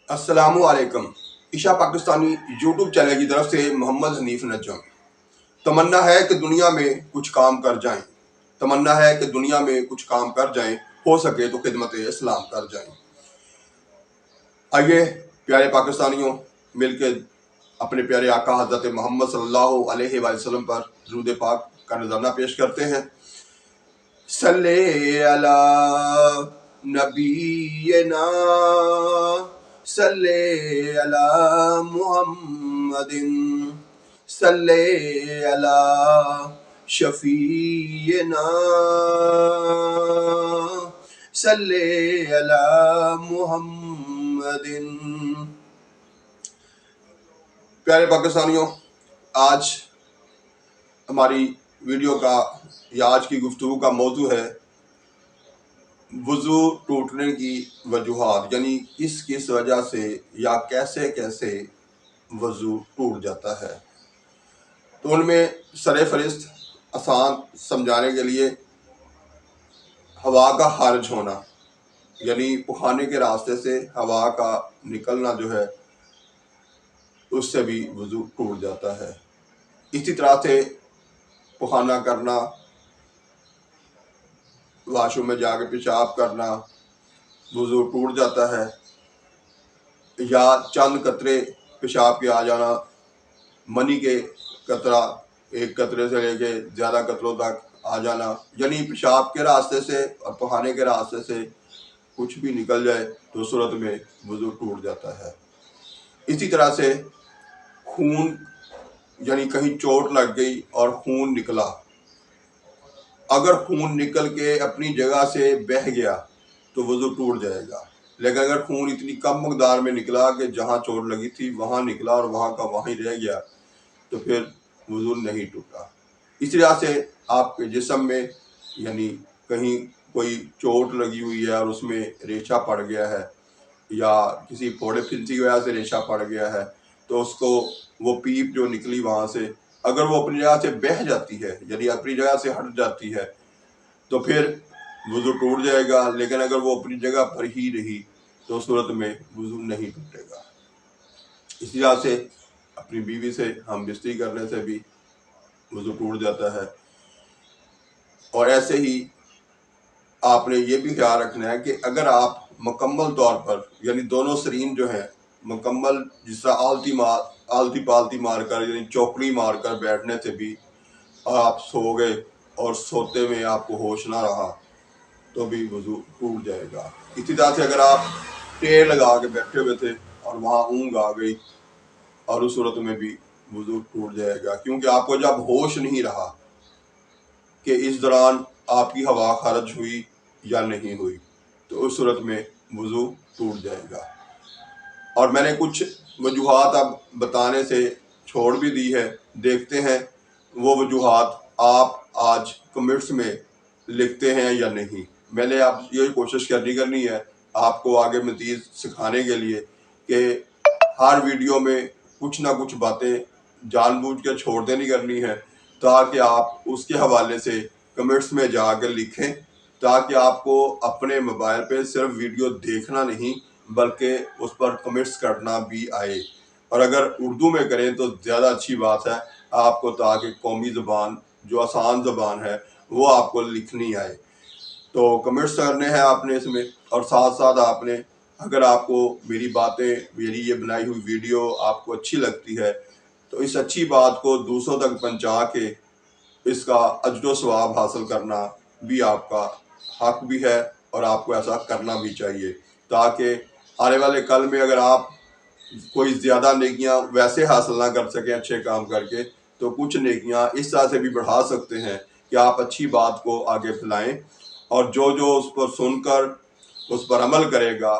السلام علیکم۔ عشاء پاکستانی یوٹیوب چینل کی طرف سے محمد حنیف نجم۔ تمنا ہے کہ دنیا میں کچھ کام کر جائیں، تمنا ہے کہ دنیا میں کچھ کام کر جائیں، ہو سکے تو خدمت اسلام کر جائیں۔ آئیے پیارے پاکستانیوں، مل کے اپنے پیارے آقا حضرت محمد صلی اللہ علیہ وآلہ وسلم پر درود پاک کا نذرانہ پیش کرتے ہیں۔ صلی علی نبینا صلی علی محمد صلی علی شفیعنا صلی علی محمد۔ پیارے پاکستانیوں، آج ہماری ویڈیو کا یا آج کی گفتگو کا موضوع ہے وضو ٹوٹنے کی وجوہات، یعنی کس وجہ سے یا کیسے وضو ٹوٹ جاتا ہے۔ تو ان میں سر فہرست آسان سمجھانے کے لیے ہوا کا خارج ہونا، یعنی پخانے کے راستے سے ہوا کا نکلنا جو ہے اس سے بھی وضو ٹوٹ جاتا ہے۔ اسی طرح سے پخانہ کرنا، واش روم میں جا کے پیشاب کرنا، وضو ٹوٹ جاتا ہے۔ یا چند قطرے پیشاب کے آ جانا، منی کے قطرہ ایک قطرے سے لے کے زیادہ قطروں تک آ جانا، یعنی پیشاب کے راستے سے اور پخانے کے راستے سے کچھ بھی نکل جائے تو صورت میں وضو ٹوٹ جاتا ہے۔ اسی طرح سے خون، یعنی کہیں چوٹ لگ گئی اور خون نکلا، اگر خون نکل کے اپنی جگہ سے بہہ گیا تو وضو ٹوٹ جائے گا، لیکن اگر خون اتنی کم مقدار میں نکلا کہ جہاں چوٹ لگی تھی وہاں نکلا اور وہاں کا وہیں رہ گیا تو پھر وضو نہیں ٹوٹا۔ اس طرح سے آپ کے جسم میں، یعنی کہیں کوئی چوٹ لگی ہوئی ہے اور اس میں ریشہ پڑ گیا ہے، یا کسی پھوڑے پھنسی کی وجہ سے ریشہ پڑ گیا ہے، تو اس کو وہ پیپ جو نکلی وہاں سے اگر وہ اپنی جگہ سے بہہ جاتی ہے، یعنی اپنی جگہ سے ہٹ جاتی ہے، تو پھر وضو ٹوٹ جائے گا، لیکن اگر وہ اپنی جگہ پر ہی رہی تو اس صورت میں وضو نہیں ٹوٹے گا۔ اسی طرح سے اپنی بیوی سے ہم بستری کرنے سے بھی وضو ٹوٹ جاتا ہے۔ اور ایسے ہی آپ نے یہ بھی خیال رکھنا ہے کہ اگر آپ مکمل طور پر، یعنی دونوں سرین جو ہیں مکمل، جس طرح آلتی پالتی مار کر، یعنی چوکڑی مار کر بیٹھنے سے بھی آپ سو گئے اور سوتے میں آپ کو ہوش نہ رہا تو بھی وضو ٹوٹ جائے گا۔ اسی طرح سے اگر آپ ٹیر لگا کے بیٹھے ہوئے تھے اور وہاں اونگ آ گئی اور اس صورت میں بھی وضو ٹوٹ جائے گا، کیونکہ آپ کو جب ہوش نہیں رہا کہ اس دوران آپ کی ہوا خارج ہوئی یا نہیں ہوئی تو اس صورت میں وضو ٹوٹ جائے گا۔ اور میں نے کچھ وجوہات اب بتانے سے چھوڑ بھی دی ہے، دیکھتے ہیں وہ وجوہات آپ آج کمنٹس میں لکھتے ہیں یا نہیں۔ میں نے اب یہ کوشش کرنی ہے آپ کو آگے مزید سکھانے کے لیے کہ ہر ویڈیو میں کچھ نہ کچھ باتیں جان بوجھ کے چھوڑ دینی کرنی ہے، تاکہ آپ اس کے حوالے سے کمنٹس میں جا کے لکھیں، تاکہ آپ کو اپنے موبائل پہ صرف ویڈیو دیکھنا نہیں بلکہ اس پر کمنٹس کرنا بھی آئے، اور اگر اردو میں کریں تو زیادہ اچھی بات ہے آپ کو، تاکہ قومی زبان جو آسان زبان ہے وہ آپ کو لکھنی آئے۔ تو کمنٹس کرنے ہیں آپ نے اس میں، اور ساتھ ساتھ آپ نے، اگر آپ کو میری باتیں، میری یہ بنائی ہوئی ویڈیو آپ کو اچھی لگتی ہے تو اس اچھی بات کو دوسروں تک پہنچا کے اس کا اجر و ثواب حاصل کرنا بھی آپ کا حق بھی ہے، اور آپ کو ایسا کرنا بھی چاہیے، تاکہ آنے والے کل میں اگر آپ کوئی زیادہ نیکیاں ویسے حاصل نہ کر سکیں اچھے کام کر کے، تو کچھ نیکیاں اس طرح سے بھی بڑھا سکتے ہیں کہ آپ اچھی بات کو آگے پھیلائیں، اور جو اس پر سن کر اس پر عمل کرے گا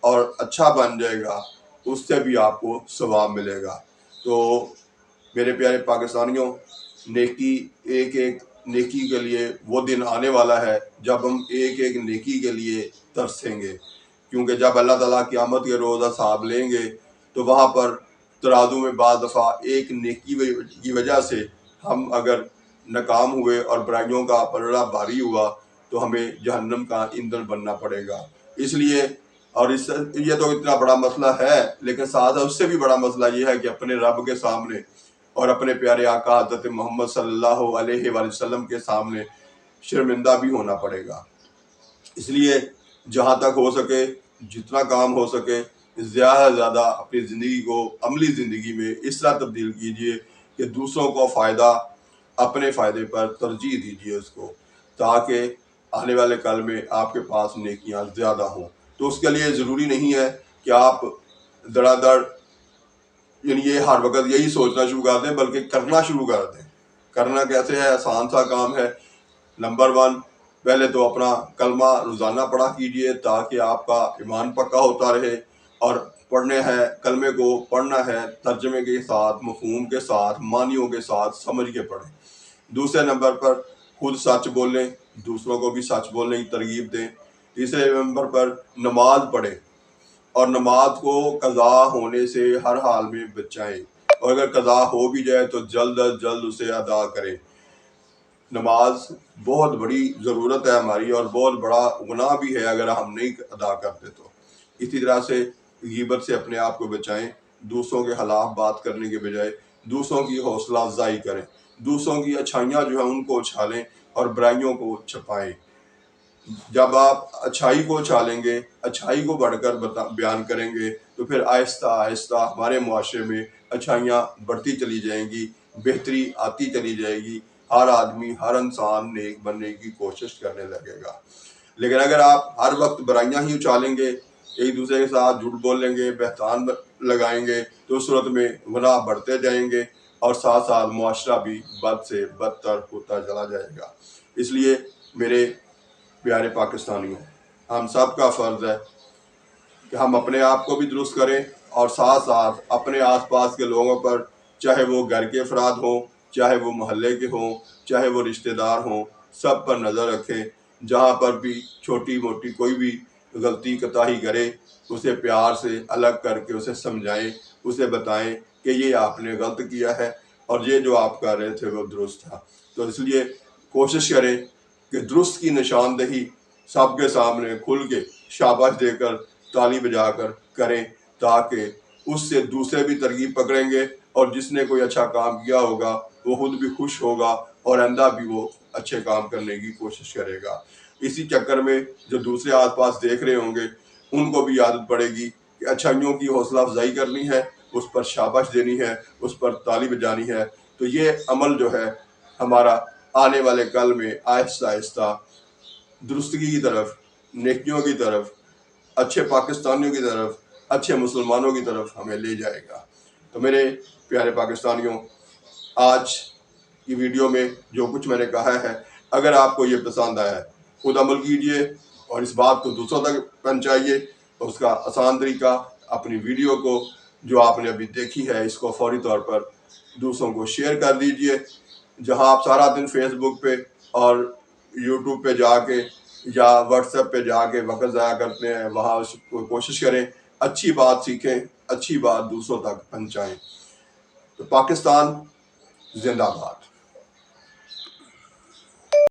اور اچھا بن جائے گا اس سے بھی آپ کو ثواب ملے گا۔ تو میرے پیارے پاکستانیوں، نیکی ایک نیکی کے لیے وہ دن آنے والا ہے جب ہم ایک نیکی کے لیے ترسیں گے، کیونکہ جب اللہ تعالیٰ قیامت کے روز حساب لیں گے تو وہاں پر ترازو میں بعض دفعہ ایک نیکی کی وجہ سے ہم اگر ناکام ہوئے اور برائیوں کا پلڑا بھاری ہوا تو ہمیں جہنم کا ایندھن بننا پڑے گا۔ اس لیے اور یہ تو اتنا بڑا مسئلہ ہے، لیکن ساتھ اس سے بھی بڑا مسئلہ یہ ہے کہ اپنے رب کے سامنے اور اپنے پیارے آقا حضرت محمد صلی اللہ علیہ وآلہ وسلم کے سامنے شرمندہ بھی ہونا پڑے گا۔ اس لیے جہاں تک ہو سکے، جتنا کام ہو سکے، زیادہ سے زیادہ اپنی زندگی کو عملی زندگی میں اس طرح تبدیل کیجئے کہ دوسروں کو فائدہ اپنے فائدے پر ترجیح دیجئے اس کو، تاکہ آنے والے کل میں آپ کے پاس نیکیاں زیادہ ہوں۔ تو اس کے لیے ضروری نہیں ہے کہ آپ دڑا دڑ یعنی یہ ہر وقت یہی سوچنا شروع کر دیں، بلکہ کرنا شروع کر دیں۔ کرنا کیسے ہے؟ آسان سا کام ہے۔ نمبر 1، پہلے تو اپنا کلمہ روزانہ پڑھا کیجئے تاکہ آپ کا ایمان پکا ہوتا رہے، اور پڑھنے ہیں کلمے کو، پڑھنا ہے ترجمے کے ساتھ، مفہوم کے ساتھ، معنیوں کے ساتھ سمجھ کے پڑھیں۔ دوسرے نمبر پر خود سچ بولیں، دوسروں کو بھی سچ بولنے کی ترغیب دیں۔ تیسرے نمبر پر نماز پڑھیں، اور نماز کو قضا ہونے سے ہر حال میں بچائیں، اور اگر قضا ہو بھی جائے تو جلد از جلد اسے ادا کریں۔ نماز بہت بڑی ضرورت ہے ہماری، اور بہت بڑا گناہ بھی ہے اگر ہم نہیں ادا کرتے تو۔ اسی طرح سے غیبت سے اپنے آپ کو بچائیں، دوسروں کے خلاف بات کرنے کے بجائے دوسروں کی حوصلہ افزائی کریں، دوسروں کی اچھائیاں جو ہیں ان کو اچھالیں اور برائیوں کو چھپائیں۔ جب آپ اچھائی کو اچھالیں گے، اچھائی کو بڑھ کر بیان کریں گے، تو پھر آہستہ آہستہ ہمارے معاشرے میں اچھائیاں بڑھتی چلی جائیں گی، بہتری آتی چلی جائے گی، ہر آدمی، ہر انسان نیک بننے کی کوشش کرنے لگے گا۔ لیکن اگر آپ ہر وقت برائیاں ہی اچھالیں گے، ایک دوسرے کے ساتھ جھوٹ بولیں گے، بہتان لگائیں گے، تو اس صورت میں گناہ بڑھتے جائیں گے، اور ساتھ ساتھ معاشرہ بھی بد سے بدتر ہوتا چلا جائے گا۔ اس لیے میرے پیارے پاکستانیوں، ہم سب کا فرض ہے کہ ہم اپنے آپ کو بھی درست کریں، اور ساتھ ساتھ اپنے آس پاس کے لوگوں پر، چاہے وہ گھر کے افراد ہوں، چاہے وہ محلے کے ہوں، چاہے وہ رشتہ دار ہوں، سب پر نظر رکھیں۔ جہاں پر بھی چھوٹی موٹی کوئی بھی غلطی کوتاہی کرے، اسے پیار سے الگ کر کے اسے سمجھائیں، اسے بتائیں کہ یہ آپ نے غلط کیا ہے، اور یہ جو آپ کر رہے تھے وہ درست تھا۔ تو اس لیے کوشش کریں کہ درست کی نشاندہی سب کے سامنے کھل کے شاباش دے کر، تالی بجا کر کریں، تاکہ اس سے دوسرے بھی ترغیب پکڑیں گے، اور جس نے کوئی اچھا کام کیا ہوگا وہ خود بھی خوش ہوگا، اور آئندہ بھی وہ اچھے کام کرنے کی کوشش کرے گا۔ اسی چکر میں جو دوسرے آس پاس دیکھ رہے ہوں گے، ان کو بھی عادت پڑے گی کہ اچھائیوں کی حوصلہ افزائی کرنی ہے، اس پر شاباش دینی ہے، اس پر تالی بجانی ہے۔ تو یہ عمل جو ہے ہمارا آنے والے کل میں آہستہ آہستہ درستگی کی طرف، نیکیوں کی طرف، اچھے پاکستانیوں کی طرف، اچھے مسلمانوں کی طرف ہمیں لے جائے گا۔ تو میرے پیارے پاکستانیوں، آج کی ویڈیو میں جو کچھ میں نے کہا ہے، اگر آپ کو یہ پسند آیا ہے، خود عمل کیجئے اور اس بات کو دوسروں تک پہنچائیے۔ اس کا آسان طریقہ، اپنی ویڈیو کو جو آپ نے ابھی دیکھی ہے، اس کو فوری طور پر دوسروں کو شیئر کر دیجئے۔ جہاں آپ سارا دن فیس بک پہ اور یوٹیوب پہ جا کے یا واٹس ایپ پہ جا کے وقت ضائع کرتے ہیں، وہاں اس کو کوشش کریں اچھی بات سیکھیں، اچھی بات دوسروں تک پہنچائیں۔ تو پاکستان زندہ باد۔